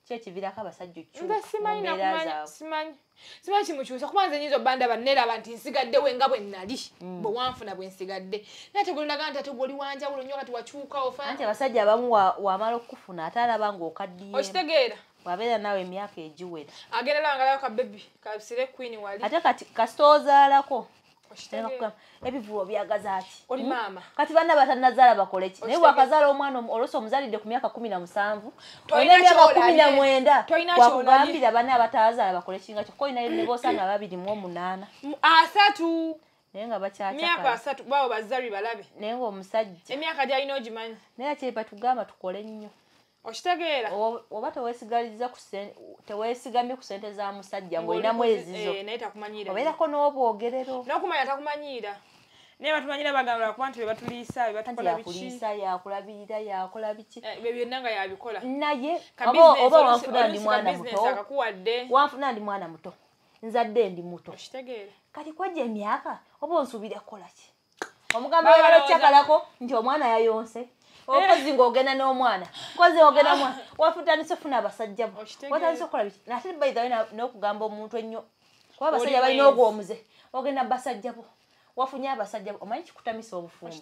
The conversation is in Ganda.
Kyekivirako abasajja simanyi kimukyusa kubanza nyinza obbanda banneraba nti nsigaddewo nga bwe nnali bwe wanfuna bwe nsigadde naye tegulinaga nti ate gwoli wanjawulo nnyo kati wakyukawo anti abasajja abamu wamala okufuna ate alaba ng'okaddiye okitegeera wabeera nawe emyaka egiwera agenda lawangalayo ka bebi kasire queen wali ate kati kasita ozaalako ebivulo byagaza ati oli maama kati banna batannazaala bakole ki naye wakazaala omwana oluusi omuzaalidde ku myaka 17 olina emyaka 19 wakugambira banna abataazaala bakole kinga kyo koyina ne bosanga 28 asatu naye nga bakyakya myaka 3 bawo bazzalwi balabe naye ng'omusajja emyaka gyalina ogimanyi naye kye batugamba tukole nnyo okitegeera oba teweesigamye ku ssente za musajja ng'olinamu ezizo naye takumanyiira obeerako n'obwogerero n'okumanya takumanyiira naye batumanyira bagamba kuba nti bebatuliisa bebatukola biki yakulabirira yakola biki ebyo byonna nga yabikola naye oba wanfuna ndi mwana muto wanfuna ndi mwana muto nzadde ndi muto okitegeera kati kwajja emyaka oba onsuubira kukola ki omugamba webalacakalako nti omwana yayonse okozi ng'ogenda n'omwana kozi ogenda mwana wafutandise ofuna abasajja bo watandise okukola biki nate baithawe n'okugamba omuntu ennyo kuba abasajja balina ogw'omuze ogenda basajja bo wafunye abasajja bo omanyi kikutamisa obufumbo